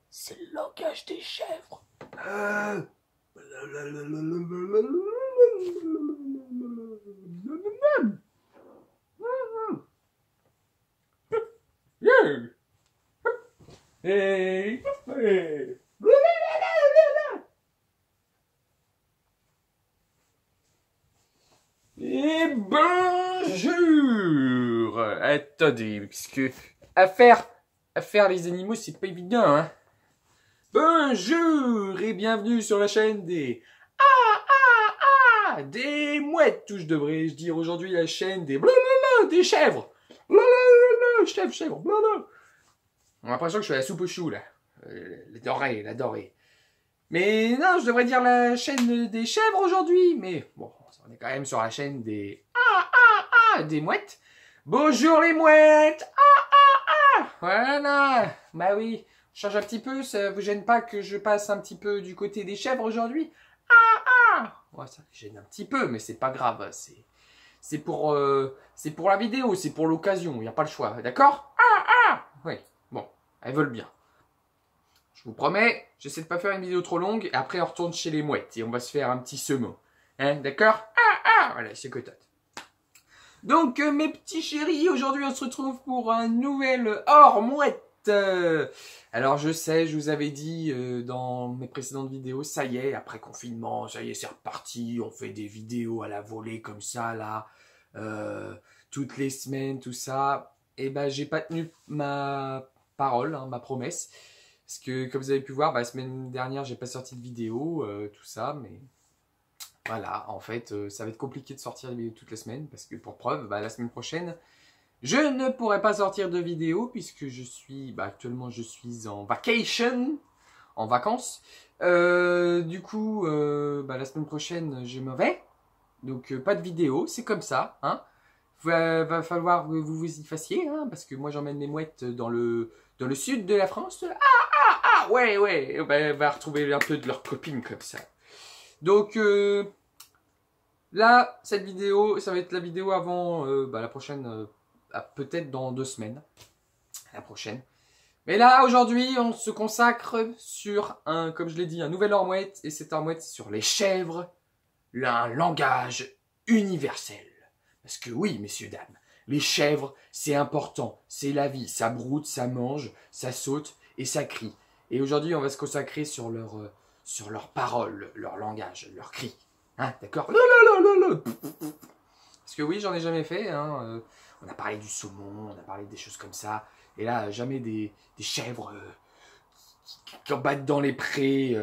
C'est le langage des chèvres. Hey, hey. Et bonjour. Attendez, parce que à faire les animaux, c'est pas évident, hein. Bonjour et bienvenue sur la chaîne des des mouettes, ou je devrais dire aujourd'hui la chaîne des des chèvres. Chèvres, blablabla. On a l'impression que je suis à la soupe aux choux, là. La dorée. Mais non, je devrais dire la chaîne des chèvres aujourd'hui. Mais bon, on est quand même sur la chaîne des des mouettes. Bonjour les mouettes. Voilà. Bah oui, je change un petit peu. Ça vous gêne pas que je passe un petit peu du côté des chèvres aujourd'hui? Ouais, ça gêne un petit peu, mais c'est pas grave. C'est pour la vidéo, c'est pour l'occasion. Il n'y a pas le choix, d'accord? Oui, bon, elles veulent bien. Je vous promets, j'essaie de pas faire une vidéo trop longue. Et après, on retourne chez les mouettes et on va se faire un petit semoin. Hein, d'accord? Voilà, c'est cotote. Donc, mes petits chéris, aujourd'hui, on se retrouve pour un nouvel hors mouette. Alors, je sais, je vous avais dit dans mes précédentes vidéos, ça y est, après confinement, ça y est, c'est reparti. On fait des vidéos à la volée comme ça, là, toutes les semaines, tout ça. Et ben, j'ai pas tenu ma parole, hein, ma promesse. Parce que, comme vous avez pu voir, la semaine dernière, j'ai pas sorti de vidéo, tout ça, mais voilà, en fait, ça va être compliqué de sortir des vidéos toutes les semaines, parce que pour preuve, la semaine prochaine, je ne pourrai pas sortir de vidéo, puisque je suis, actuellement, je suis en vacation, en vacances. Du coup, la semaine prochaine, je m'en vais, donc pas de vidéo, c'est comme ça, hein. Va falloir que vous vous y fassiez, hein, parce que moi, j'emmène les mouettes dans le sud de la France. Ouais, va retrouver un peu de leurs copines comme ça. Donc, là, cette vidéo, ça va être la vidéo avant la prochaine, peut-être dans 2 semaines. La prochaine. Mais là, aujourd'hui, on se consacre sur comme je l'ai dit, un nouvel hors mouette. Et cet hors mouette, c'est sur les chèvres, un langage universel. Parce que oui, messieurs, dames, les chèvres, c'est important. C'est la vie. Ça broute, ça mange, ça saute et ça crie. Et aujourd'hui, on va se consacrer sur leurs paroles, leur langage, leurs cris. Hein, d'accord? Parce que oui, j'en ai jamais fait. Hein. On a parlé du saumon, on a parlé des choses comme ça. Et là, jamais des chèvres qui battent dans les prés.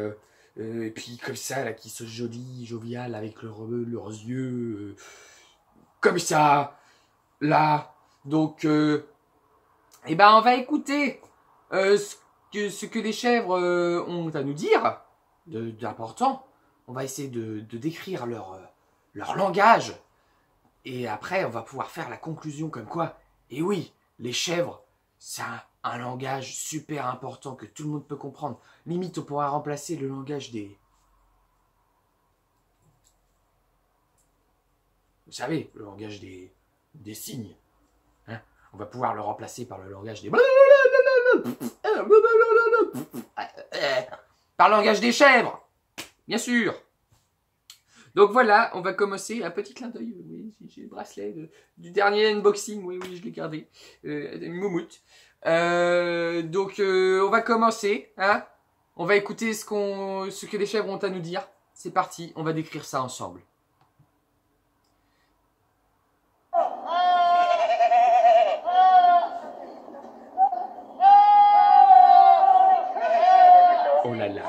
Et puis comme ça, là, qui sont jolies, joviales, avec leurs yeux. Comme ça. Là. Donc, on va écouter ce que les chèvres ont à nous dire d'important. On va essayer de décrire leur langage. Et après, on va pouvoir faire la conclusion comme quoi. Et oui, les chèvres, c'est un langage super important que tout le monde peut comprendre. Limite, on pourra remplacer le langage des... Vous savez, le langage des signes. Hein, on va pouvoir le remplacer par le langage des... Par le langage des chèvres, bien sûr. Donc voilà, on va commencer. Un petit clin d'œil, oui, j'ai le bracelet du dernier unboxing, oui, je l'ai gardé. Moumoute. On va commencer, hein. On va écouter ce que les chèvres ont à nous dire. C'est parti, on va décrire ça ensemble. Oh là là.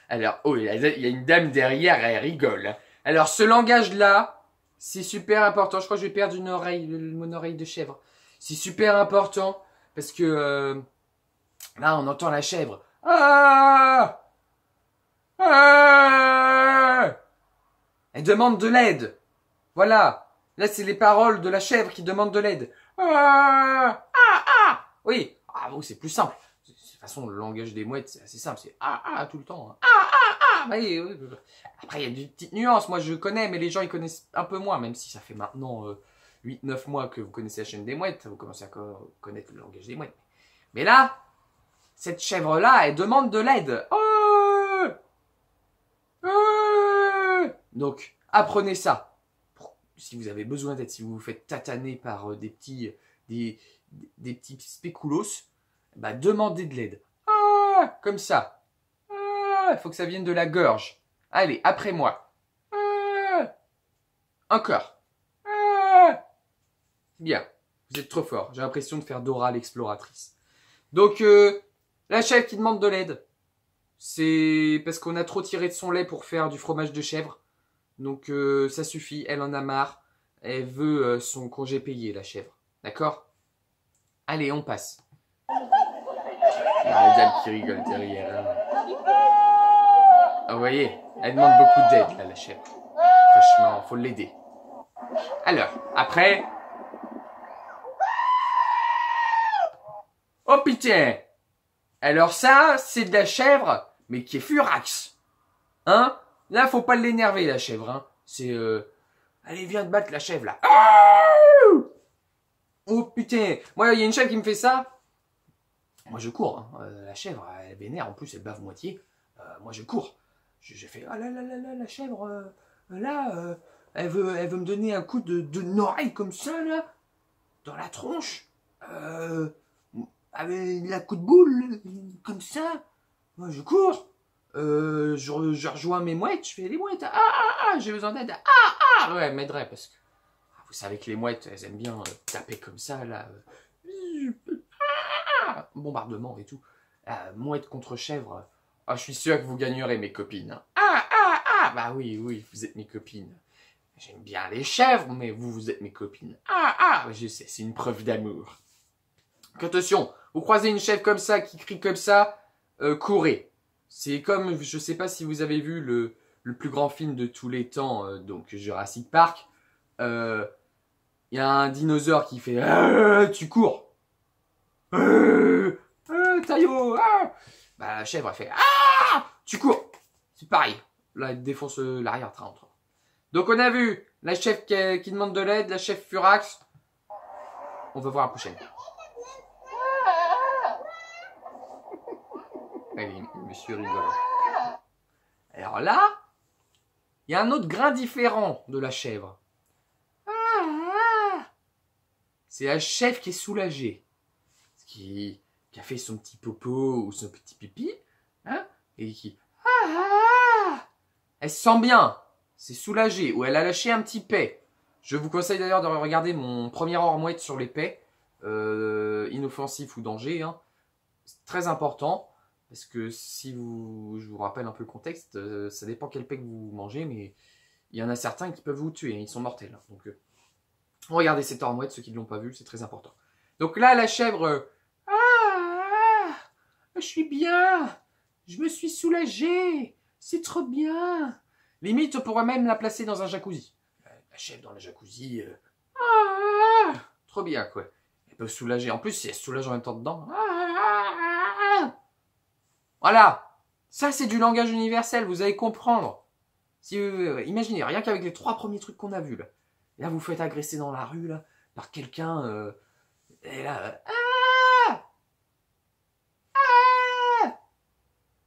Alors, oh, il y a une dame derrière, elle rigole. Alors, ce langage-là, c'est super important. Je crois que je vais perdre une oreille, mon oreille de chèvre. C'est super important parce que là, on entend la chèvre. Ah! Ah! Elle demande de l'aide. Voilà. Là, c'est les paroles de la chèvre qui demande de l'aide. Ah! Ah! Ah! Oui. Ah, bon, c'est plus simple. De toute façon, le langage des mouettes, c'est assez simple. C'est tout le temps. Ah, oui, oui. Après, il y a des petites nuances. Moi, je connais, mais les gens, ils connaissent un peu moins. Même si ça fait maintenant 8-9 mois que vous connaissez la chaîne des mouettes. Vous commencez à connaître le langage des mouettes. Mais là, cette chèvre-là, elle demande de l'aide. Donc, apprenez ça. Si vous avez besoin d'aide, si vous vous faites tataner par des petits spéculoos, bah, demandez de l'aide. Comme ça. Il faut que ça vienne de la gorge. Allez, après moi. Encore. Bien. Vous êtes trop fort. J'ai l'impression de faire Dora l'exploratrice. Donc, la chèvre qui demande de l'aide, c'est parce qu'on a trop tiré de son lait pour faire du fromage de chèvre. Donc, ça suffit. Elle en a marre. Elle veut son congé payé, la chèvre. D'accord? Allez, on passe. Il y a la dame qui rigole derrière. Ah, vous voyez, elle demande beaucoup d'aide, là, la chèvre. Franchement, faut l'aider. Alors, après... Oh putain! Alors ça, c'est de la chèvre, mais qui est furax. Hein? Là, faut pas l'énerver, la chèvre. Hein? C'est... Allez, viens te battre, la chèvre, là. Oh putain! Moi, il y a une chèvre qui me fait ça. Moi, je cours. Hein. La chèvre, elle vénère. En plus, elle bave moitié. Moi, je cours. J'ai fait, ah là là là là, la chèvre, là, elle veut me donner un coup de oreille comme ça, là, dans la tronche, avec la coup de boule, comme ça. Moi, je cours, je rejoins mes mouettes, je fais les mouettes, j'ai besoin d'aide, ouais, elle m'aiderait, parce que, vous savez que les mouettes, elles aiment bien taper comme ça, là, bombardement et tout. Mouette contre chèvre, je suis sûr que vous gagnerez, mes copines. Bah oui, vous êtes mes copines. J'aime bien les chèvres, mais vous êtes mes copines. Je sais, c'est une preuve d'amour. Attention, vous croisez une chèvre comme ça, qui crie comme ça, courez. C'est comme, je sais pas si vous avez vu le plus grand film de tous les temps, donc Jurassic Park. Il y a un dinosaure qui fait tu cours. Taillot, Bah, la chèvre, elle fait tu cours. C'est pareil. Là, elle défonce l'arrière-train. Donc, on a vu la chèvre qui demande de l'aide, la chèvre furax. On va voir la prochaine. Allez, monsieur rigole. Alors là, il y a un autre grain différent de la chèvre. C'est la chèvre qui est soulagée. Qui a fait son petit popo ou son petit pipi. Hein, et qui... Elle se sent bien. C'est soulagé. Ou elle a lâché un petit paix. Je vous conseille d'ailleurs de regarder mon premier hors-mouette sur les paix. Inoffensif ou danger. Hein. C'est très important. Parce que si vous... Je vous rappelle un peu le contexte. Ça dépend quel paix que vous mangez. Mais il y en a certains qui peuvent vous tuer. Hein, ils sont mortels. Hein. Donc regardez cette hors-mouette. Ceux qui ne l'ont pas vu. C'est très important. Donc là, la chèvre... je suis bien. Je me suis soulagée. C'est trop bien. Limite, on pourrait même la placer dans un jacuzzi. La chèvre dans le jacuzzi. Trop bien, quoi. Elle peut se soulager. En plus, si elle se soulage en même temps dedans. Voilà. Ça, c'est du langage universel. Vous allez comprendre. Si, imaginez, rien qu'avec les 3 premiers trucs qu'on a vus. Là, vous faites agresser dans la rue là, par quelqu'un. Et là...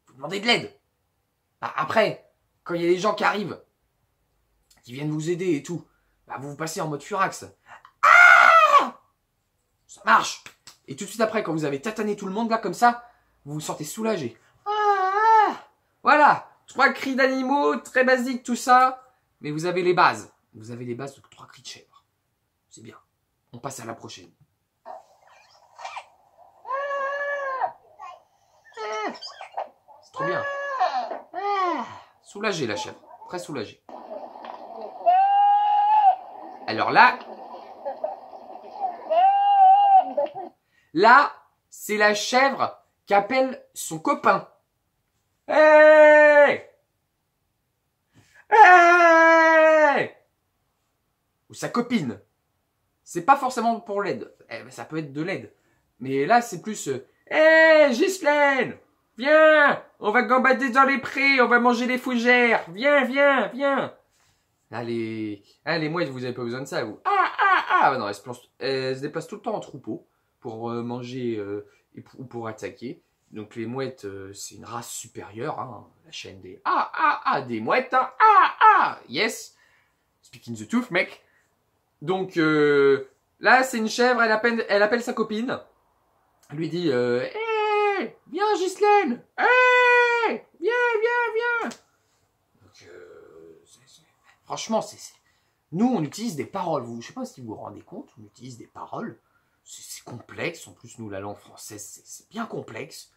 Vous demandez de l'aide. Bah, après, quand il y a des gens qui arrivent, qui viennent vous aider et tout, bah, vous passez en mode furax. Ça marche. Et tout de suite après, quand vous avez tatané tout le monde là comme ça, vous vous sentez soulagé. Voilà. 3 cris d'animaux, très basiques tout ça. Mais vous avez les bases. Vous avez les bases de 3 cris de chèvre. C'est bien. On passe à la prochaine. trop bien. Soulagée la chèvre, très soulagée. Alors là, c'est la chèvre qui appelle son copain. Hey! Hey! Ou sa copine. C'est pas forcément pour l'aide. Ça peut être de l'aide. Mais là, c'est plus... Hey, Ghislaine! Viens! On va gambader dans les prés, on va manger les fougères. Viens, viens, viens! Là, les mouettes, vous avez pas besoin de ça, vous. Non, elles se déplacent tout le temps en troupeau pour manger ou pour attaquer. Donc les mouettes, c'est une race supérieure, hein, la chaîne des des mouettes, hein, yes, speaking the truth, mec. Donc là, c'est une chèvre, elle appelle sa copine, elle lui dit, hey, viens Ghislaine, hey, viens. Donc franchement, nous, on utilise des paroles, je sais pas si vous vous rendez compte, on utilise des paroles, c'est complexe, en plus nous, la langue française, c'est bien complexe.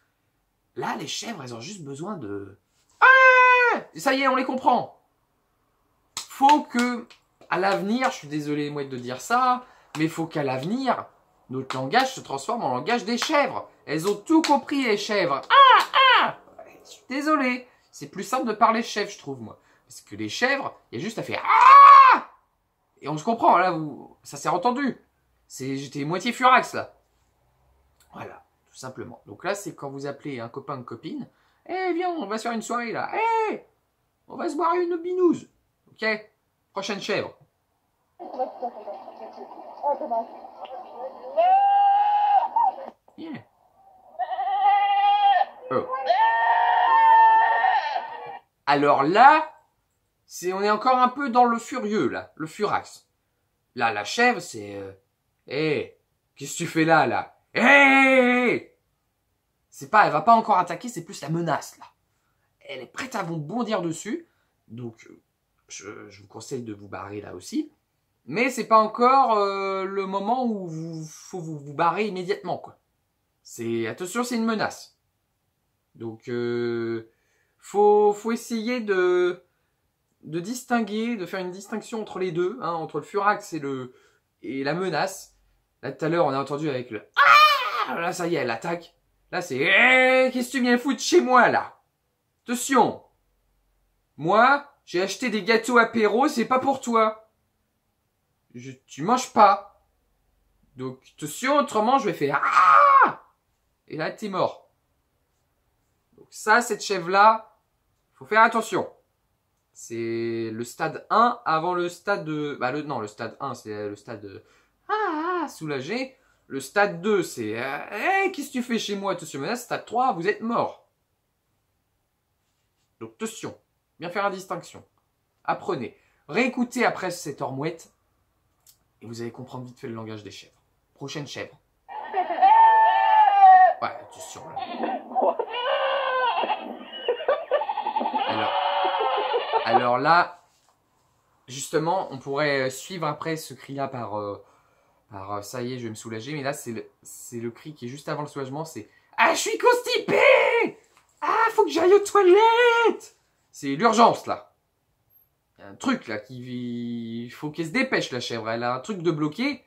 Là, les chèvres, elles ont juste besoin de... Ça y est, on les comprend. Faut que, à l'avenir, je suis désolé, les mouettes, de dire ça, mais faut qu'à l'avenir, notre langage se transforme en langage des chèvres. Elles ont tout compris, les chèvres. Je suis désolé. C'est plus simple de parler chèvre, je trouve, moi. Parce que les chèvres, il y a juste à faire et on se comprend, là, ça s'est entendu. J'étais moitié furax, là. Voilà. Tout simplement. Donc là, c'est quand vous appelez un copain, une copine. Viens, on va se faire une soirée là. On va se boire une binouse. Ok? Prochaine chèvre. Yeah. Oh. Alors là, on est encore un peu dans le furieux là, le furax. Là, la chèvre, c'est... qu'est-ce que tu fais là? C'est pas, elle va pas encore attaquer, c'est plus la menace là. Elle est prête à vous bondir dessus, donc je vous conseille de vous barrer là aussi. Mais c'est pas encore le moment où faut vous barrer immédiatement quoi. Attention, c'est une menace. Donc faut essayer de distinguer, de faire une distinction entre les deux, hein, entre le furax et la menace. Là tout à l'heure on a entendu avec le là ça y est, elle attaque. Là, c'est qu'est-ce que tu viens foutre chez moi, là? Attention! Moi, j'ai acheté des gâteaux apéro, c'est pas pour toi. Tu manges pas. Donc, attention, autrement, je vais faire et là, t'es mort. Donc, ça, cette chèvre-là, faut faire attention. C'est le stade 1 avant le stade de... le stade 1, c'est le stade de... soulagé. Le stade 2, c'est qu'est-ce que tu fais chez moi, attention, menace. Stade 3, vous êtes mort. Donc, attention, bien faire la distinction. Apprenez. Réécoutez après cette ormouette et vous allez comprendre vite fait le langage des chèvres. Prochaine chèvre. Ouais, attention là. Alors là, justement, on pourrait suivre après ce cri-là par ça y est, je vais me soulager. Mais là, c'est le cri qui est juste avant le soulagement. C'est je suis constipé. Faut que j'aille aux toilettes. C'est l'urgence, là. Il y a un truc, là, il faut qu'elle se dépêche, la chèvre. Elle a un truc de bloqué.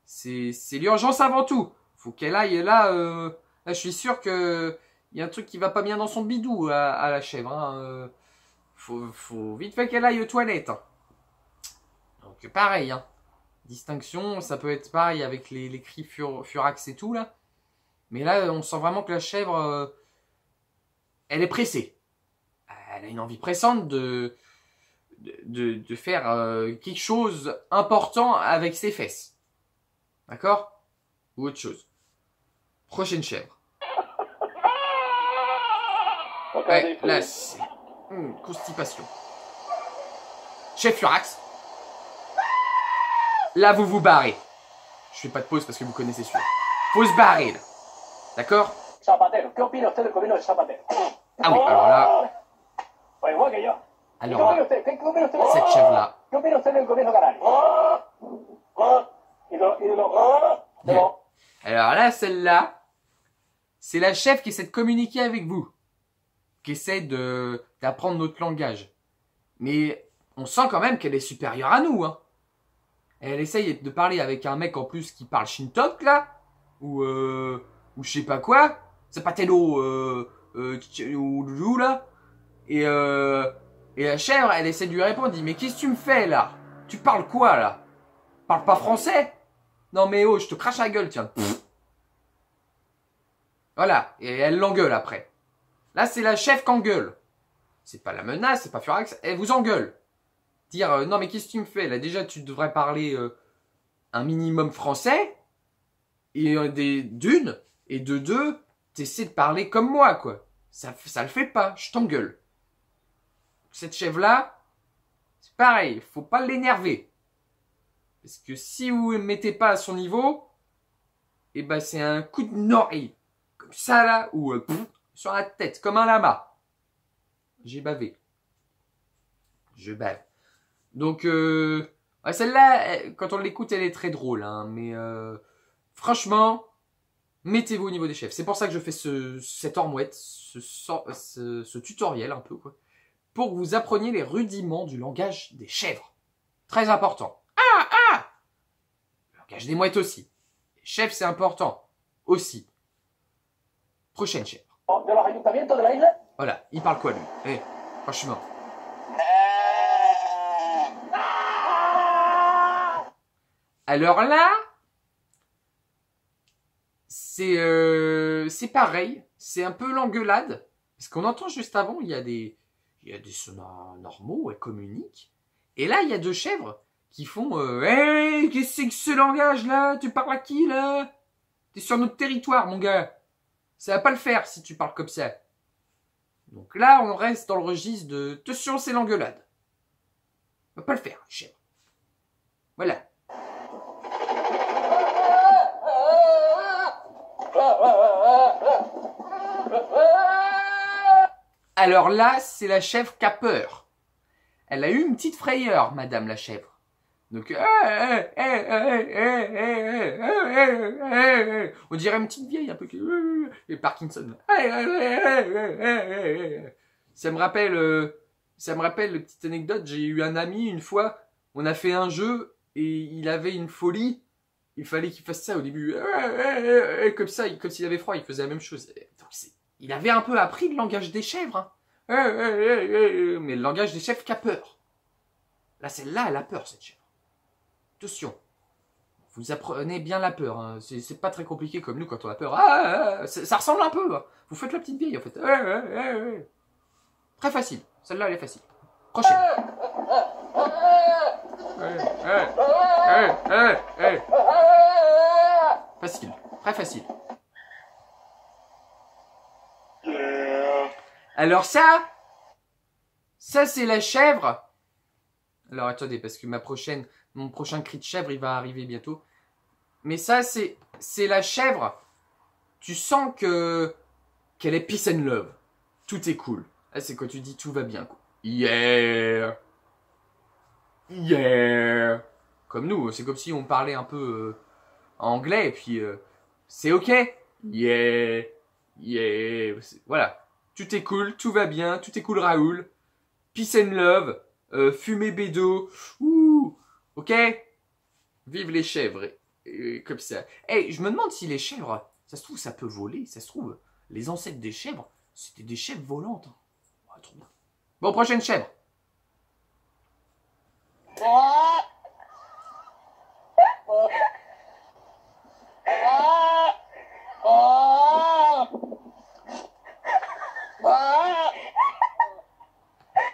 C'est l'urgence avant tout. Faut qu'elle aille, là, là, je suis sûr que il y a un truc qui va pas bien dans son bidou à la chèvre. Hein. Faut vite fait qu'elle aille aux toilettes. Hein. Donc, pareil, hein. Distinction, ça peut être pareil avec les cris furax et tout là. Mais là, on sent vraiment que la chèvre, elle est pressée. Elle a une envie pressante de faire quelque chose important avec ses fesses. D'accord? Ou autre chose. Prochaine chèvre. Ouais, là, c'est constipation. Chef furax. Là, vous vous barrez. Je fais pas de pause parce que vous connaissez celui-là. Faut se barrer, là. D'accord? Ah oui, alors là... Alors là, cette chèvre-là... Alors là, celle-là, c'est la chèvre qui essaie de communiquer avec vous. qui essaie d'apprendre notre langage. Mais on sent quand même qu'elle est supérieure à nous. Hein. Elle essaye de parler avec un mec en plus qui parle Shintok là, ou je sais pas quoi. C'est pas Tello ou Loulou là. Et la chèvre, elle essaie de lui répondre, dit mais qu'est-ce que tu me fais là? Tu parles quoi là? Parle pas français? Non mais oh, je te crache la gueule, tiens. Pff. Voilà, et elle l'engueule après. Là, c'est la chèvre qu'engueule. C'est pas la menace, c'est pas Furax, elle vous engueule. Dire non mais qu'est-ce que tu me fais là? Déjà, tu devrais parler un minimum français, et d'une, et de deux, t'essaies de parler comme moi, quoi. Ça le fait pas, je t'engueule. Cette chèvre-là, c'est pareil, faut pas l'énerver. Parce que si vous ne mettez pas à son niveau, et ben c'est un coup de nori. Comme ça là, ou sur la tête, comme un lama. J'ai bavé. Je bave. Donc, ouais, celle-là, quand on l'écoute, elle est très drôle. Hein, mais franchement, mettez-vous au niveau des chefs. C'est pour ça que je fais cette ormouette, ce tutoriel un peu, quoi. Pour que vous appreniez les rudiments du langage des chèvres. Très important. Le langage des mouettes aussi. Les chèvres, c'est important. Aussi. Prochaine chèvre. Voilà, il parle quoi lui? Eh, franchement. Alors là, c'est pareil. C'est un peu l'engueulade. Parce qu'on entend juste avant, il y a des sonars normaux, elles communiquent. Et là, il y a deux chèvres qui font hey, qu'est-ce que c'est que ce langage-là? Tu parles à qui, là? T'es sur notre territoire, mon gars. Ça va pas le faire si tu parles comme ça. Donc là, on reste dans le registre de attention, c'est l'engueulade. On va pas le faire, chèvre. Voilà. Alors là, c'est la chèvre qui a peur. Elle a eu une petite frayeur, madame la chèvre. Donc, on dirait une petite vieille un peu et Parkinson. Ça me rappelle une petite anecdote. J'ai eu un ami une fois. On a fait un jeu et il avait une folie. Il fallait qu'il fasse ça au début, comme ça, comme s'il avait froid. Il faisait la même chose. Donc, il avait un peu appris le langage des chèvres. Hein. Mais le langage des chèvres qui a peur. Là, celle-là, elle a peur, cette chèvre. Attention, vous apprenez bien la peur. Hein. C'est pas très compliqué comme nous quand on a peur. Ça ressemble un peu. Hein. Vous faites la petite vieille en fait. Très facile. Celle-là, elle est facile. Prochaine. Facile. Très facile. Alors ça c'est la chèvre. Alors attendez, parce que mon prochain cri de chèvre, il va arriver bientôt. Mais ça, c'est la chèvre. Tu sens qu'elle est peace and love. Tout est cool. Là, c'est quand tu dis tout va bien. Quoi. Yeah. Yeah. Comme nous, c'est comme si on parlait un peu anglais et puis c'est ok. Yeah. Yeah. Voilà. Tout est cool, tout va bien, tout est cool Raoul. Peace and love. Fumer bédo. Ouh. Ok? Vive les chèvres. Comme ça. Hey, je me demande si les chèvres, ça se trouve, ça peut voler. Ça se trouve, les ancêtres des chèvres, c'était des chèvres volantes. Ouais, trop bien. Bon, prochaine chèvre.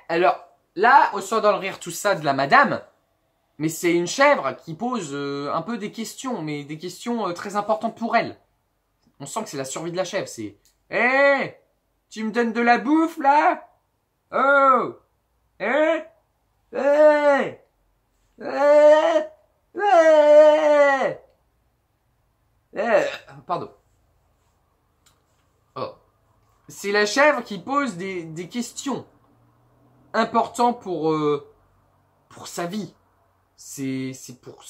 Alors, là, on sort dans le rire tout ça de la madame, mais c'est une chèvre qui pose un peu des questions, mais des questions très importantes pour elle. On sent que c'est la survie de la chèvre, c'est « Hé, tu me donnes de la bouffe, là? Oh! Hé? Hé? Pardon. Oh. C'est la chèvre qui pose des questions importantes pour sa vie. C'est pour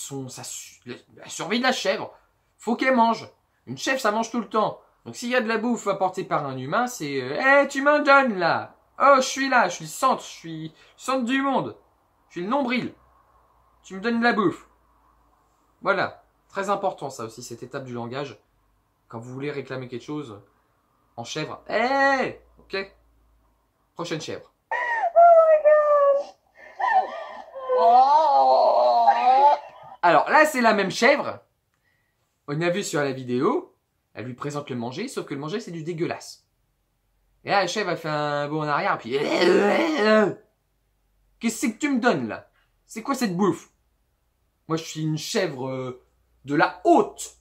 la survie de la chèvre. Faut qu'elle mange. Une chèvre, ça mange tout le temps. Donc s'il y a de la bouffe apportée par un humain, c'est hey, tu m'en donnes là. Oh, je suis là, je suis le centre, je suis le centre du monde. Je suis le nombril. Tu me donnes de la bouffe. Voilà. Très important ça aussi, cette étape du langage. Quand vous voulez réclamer quelque chose en chèvre. Hey, ok. Prochaine chèvre. Alors là, c'est la même chèvre. On a vu sur la vidéo. Elle lui présente le manger, sauf que le manger, c'est du dégueulasse. Et là, la chèvre, elle fait un bond en arrière, puis... Qu'est-ce que tu me donnes, là? C'est quoi cette bouffe? Moi, je suis une chèvre de la haute.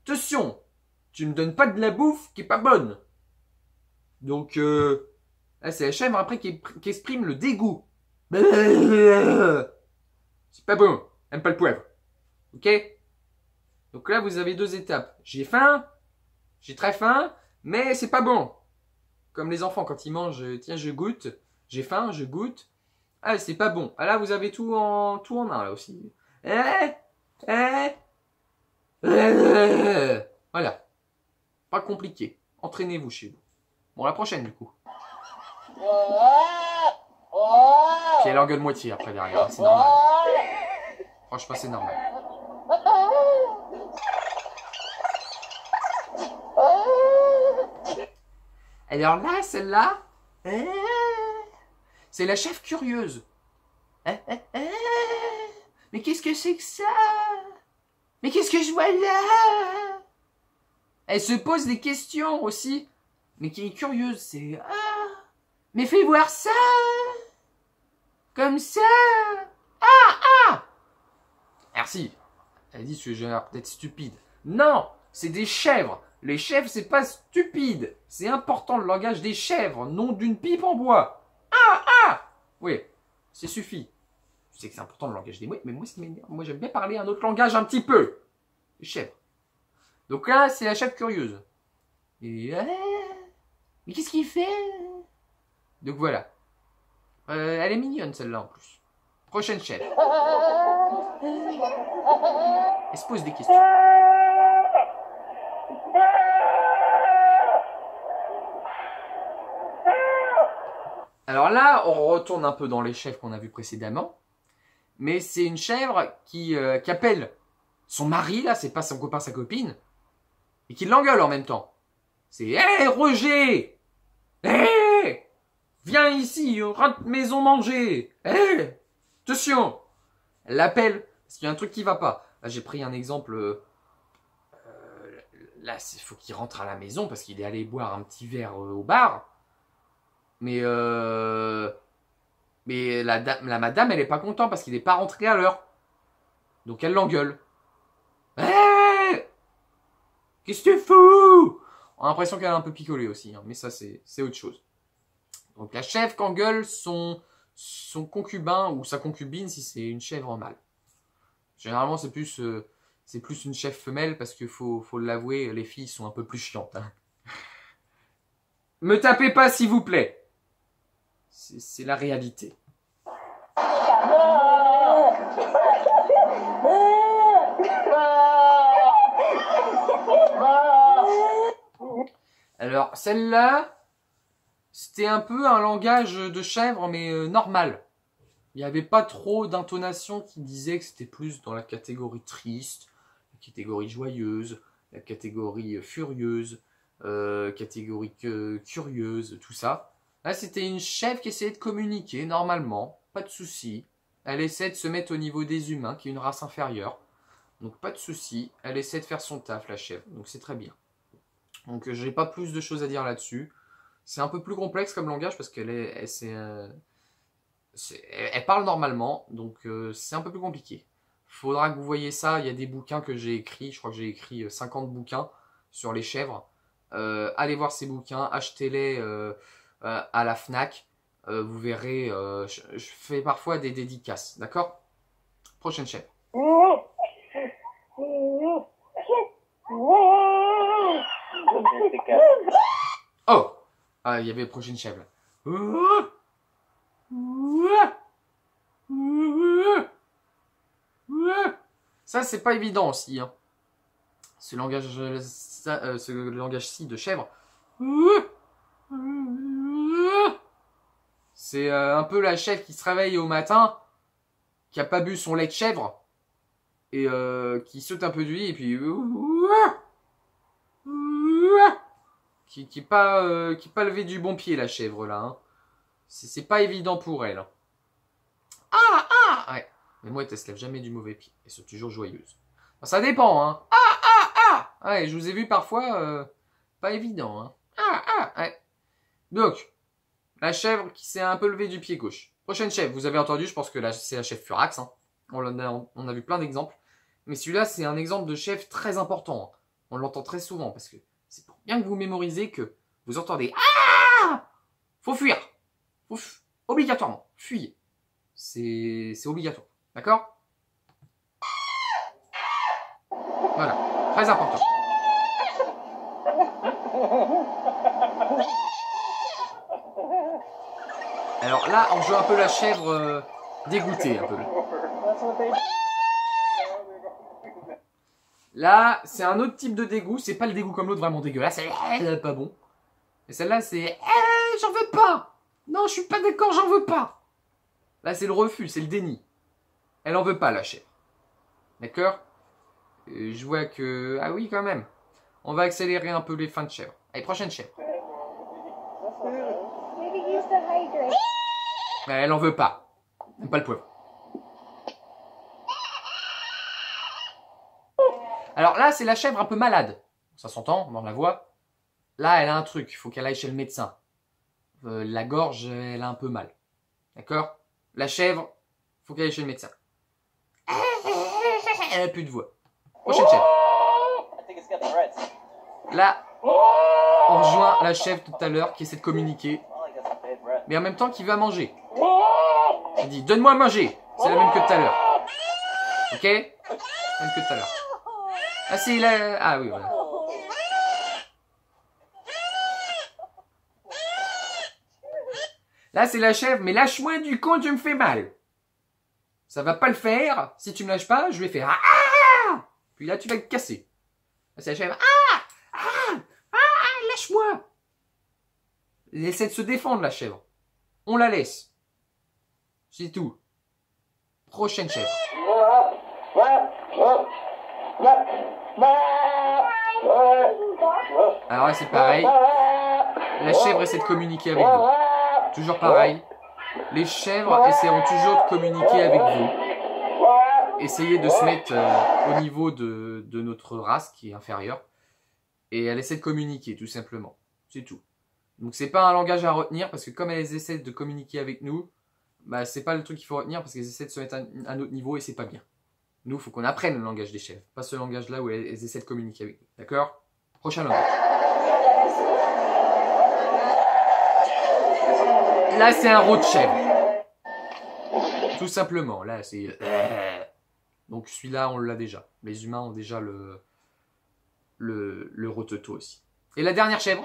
Attention, tu me donnes pas de la bouffe qui est pas bonne. Donc, là, c'est la chèvre, après, qui exprime le dégoût. C'est pas bon. Aime pas le poivre. Ok? Donc là, vous avez deux étapes. J'ai faim, j'ai très faim, mais c'est pas bon. Comme les enfants, quand ils mangent, tiens, je goûte. J'ai faim, je goûte. Ah, c'est pas bon. Ah là, vous avez tout en un, là aussi. Voilà. Pas compliqué. Entraînez-vous chez vous. Bon, la prochaine, du coup. Puis elle engueule moitié après derrière. C'est normal. Franchement, c'est normal. Alors là, celle-là, c'est la chèvre curieuse. Mais qu'est-ce que c'est que ça? Mais qu'est-ce que je vois là? Elle se pose des questions aussi. Mais qui est curieuse, c'est... mais fais voir ça. Comme ça. Merci. Elle dit que j'ai l'air peut-être stupide. Non, c'est des chèvres. Les chèvres, c'est pas stupide. C'est important le langage des chèvres, non d'une pipe en bois. Oui, c'est suffit. Je sais que c'est important le langage des mouettes, mais moi, moi j'aime bien parler un autre langage un petit peu. Les chèvres. Donc là, c'est la chèvre curieuse. Et mais qu'est-ce qu'il fait? Donc voilà. Elle est mignonne celle-là en plus. Prochaine chèvre. Elle se pose des questions. Alors là, on retourne un peu dans les chèvres qu'on a vues précédemment. Mais c'est une chèvre qui appelle son mari, là, c'est pas son copain, sa copine, et qui l'engueule en même temps. C'est « Hé, Roger! Hé! Viens ici, rentre maison manger! Hé! Attention! » Elle l'appelle, parce qu'il y a un truc qui va pas. Là, j'ai pris un exemple. Là, il faut qu'il rentre à la maison, parce qu'il est allé boire un petit verre au bar. Mais la madame, elle est pas contente parce qu'il n'est pas rentré à l'heure. Donc elle l'engueule. Hey, qu'est-ce que tu fous? On a l'impression qu'elle a un peu picolé aussi, hein, mais ça c'est autre chose. Donc la chèvre qu'engueule son concubin ou sa concubine si c'est une chèvre mâle. Généralement c'est plus une chèvre femelle parce que faut l'avouer, les filles sont un peu plus chiantes. Hein. Me tapez pas s'il vous plaît. C'est la réalité. Alors, celle-là, c'était un peu un langage de chèvre, mais normal. Il n'y avait pas trop d'intonation qui disait que c'était plus dans la catégorie triste, la catégorie joyeuse, la catégorie furieuse, catégorie curieuse, tout ça. Là, c'était une chèvre qui essayait de communiquer normalement, pas de souci. Elle essaie de se mettre au niveau des humains, qui est une race inférieure. Donc pas de souci. Elle essaie de faire son taf, la chèvre. Donc c'est très bien. Donc j'ai pas plus de choses à dire là-dessus. C'est un peu plus complexe comme langage parce qu'elle elle parle normalement. Donc c'est un peu plus compliqué. Faudra que vous voyez ça. Il y a des bouquins que j'ai écrits. Je crois que j'ai écrit 50 bouquins sur les chèvres. Allez voir ces bouquins. Achetez-les à la Fnac. Vous verrez, je fais parfois des dédicaces, d'accord? Prochaine chèvre. Oh, il y avait prochaine chèvre. Ça, c'est pas évident aussi. Hein. Ce langage, ce langage-ci de chèvre. C'est un peu la chèvre qui se réveille au matin, qui a pas bu son lait de chèvre, et qui saute un peu du lit, et puis... qui est pas levé du bon pied, la chèvre, là. Hein. C'est pas évident pour elle. Ouais. Mais moi, elle se lève jamais du mauvais pied. Elle est toujours joyeuse. Enfin, ça dépend, hein. Ouais, je vous ai vu parfois, pas évident, hein. Ouais. Donc, la chèvre qui s'est un peu levée du pied gauche. Prochaine chèvre, vous avez entendu, je pense que c'est la chèvre Furax. Hein. On a vu plein d'exemples. Mais celui-là, c'est un exemple de chèvre très important. Hein. On l'entend très souvent parce que c'est pour bien que vous mémorisez que vous entendez faut fuir. Obligatoirement, fuyez. C'est obligatoire. D'accord? Voilà, très important. Alors là, on joue un peu la chèvre dégoûtée un peu. Là, c'est un autre type de dégoût. C'est pas le dégoût comme l'autre vraiment dégueulasse. C'est pas bon. Et celle-là, c'est j'en veux pas. Non, je suis pas d'accord, j'en veux pas. Là, c'est le refus, c'est le déni. Elle en veut pas, la chèvre. D'accord? Je vois que... Ah oui, quand même. On va accélérer un peu les fins de chèvre. Allez, prochaine chèvre. Elle en veut pas. Pas le poivre. Alors là, c'est la chèvre un peu malade. Ça s'entend dans la voix. Là, elle a un truc. Il faut qu'elle aille chez le médecin. La gorge, elle a un peu mal. D'accord? La chèvre, il faut qu'elle aille chez le médecin. Elle a plus de voix. Prochaine chèvre. Là, on rejoint la chèvre tout à l'heure qui essaie de communiquer. Mais en même temps qui va manger. Elle dit, donne-moi à manger. C'est la même que tout à l'heure. Ok? Même que tout à l'heure. Ah c'est là. Ah oui, voilà. Là, c'est la chèvre, mais lâche-moi du con, tu me fais mal. Ça va pas le faire. Si tu me lâches pas, je vais faire puis là, tu vas te casser. Là, c'est la chèvre. Lâche-moi. Elle essaie de se défendre, la chèvre. On la laisse. C'est tout. Prochaine chèvre. Alors là, c'est pareil. La chèvre essaie de communiquer avec vous. Toujours pareil. Les chèvres essaieront toujours de communiquer avec vous. Essayez de se mettre au niveau de notre race qui est inférieure. Et elle essaie de communiquer, tout simplement. C'est tout. Donc c'est pas un langage à retenir, parce que comme elles essaient de communiquer avec nous, bah c'est pas le truc qu'il faut retenir, parce qu'elles essaient de se mettre à un autre niveau et c'est pas bien. Nous, il faut qu'on apprenne le langage des chèvres. Pas ce langage-là où elles essaient de communiquer avec nous. D'accord? Prochain langage. Là, c'est un rot de chèvre. Tout simplement. Là, c'est... Donc celui-là, on l'a déjà. Les humains ont déjà le rototo aussi. Et la dernière chèvre.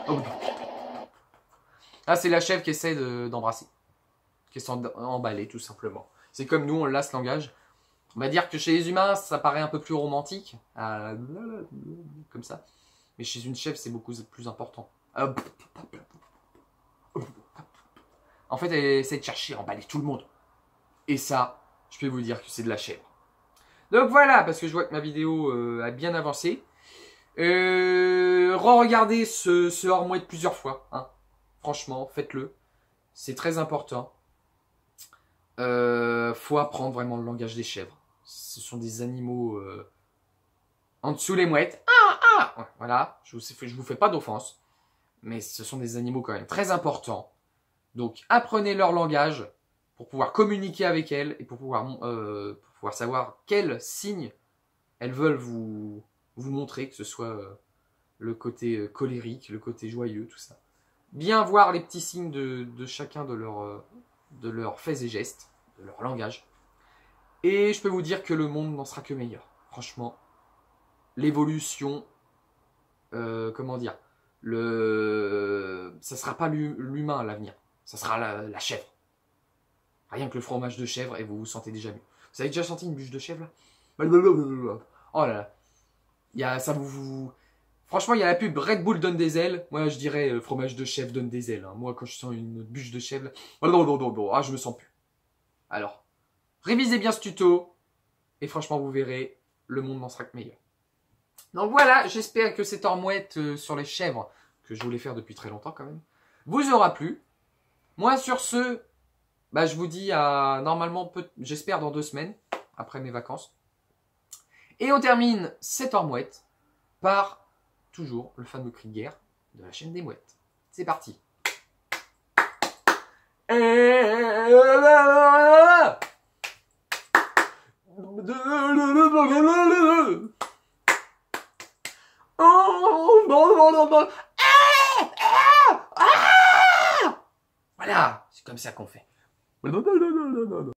Oh. Ah, c'est la chèvre qui essaie d'embrasser. Qui essaie d'emballer, tout simplement. C'est comme nous, on l'a ce langage. On va dire que chez les humains, ça paraît un peu plus romantique. Comme ça. Mais chez une chèvre, c'est beaucoup plus important. En fait, elle essaie de chercher à emballer tout le monde. Et ça, je peux vous dire que c'est de la chèvre. Donc voilà, parce que je vois que ma vidéo a bien avancé. Re-regardez ce hors-mouette plusieurs fois. Hein. Franchement, faites-le. C'est très important. Faut apprendre vraiment le langage des chèvres. Ce sont des animaux en dessous les mouettes. Ouais, voilà, je vous fais pas d'offense. Mais ce sont des animaux quand même très importants. Donc apprenez leur langage pour pouvoir communiquer avec elles et pour pouvoir savoir quels signes elles veulent vous montrer, que ce soit le côté colérique, le côté joyeux, tout ça. Bien voir les petits signes de chacun de leurs faits et gestes, de leur langage. Et je peux vous dire que le monde n'en sera que meilleur. Franchement, l'évolution, comment dire, ça sera pas l'humain à l'avenir, ça sera la chèvre. Rien que le fromage de chèvre et vous vous sentez déjà mieux. Vous avez déjà senti une bûche de chèvre là? Oh là là. Ça vous... Franchement, il y a la pub Red Bull donne des ailes. Moi, je dirais fromage de chèvre donne des ailes. Hein. Moi, quand je sens une bûche de chèvre, là... je me sens plus. Alors, révisez bien ce tuto. Et franchement, vous verrez, le monde n'en sera que meilleur. Donc voilà, j'espère que cette ormouette sur les chèvres, que je voulais faire depuis très longtemps quand même, vous aura plu. Moi, sur ce, je vous dis à normalement, j'espère dans 2 semaines, après mes vacances. Et on termine cette ormouette par toujours le fameux cri de guerre de la chaîne des mouettes. C'est parti. Voilà, c'est comme ça qu'on fait.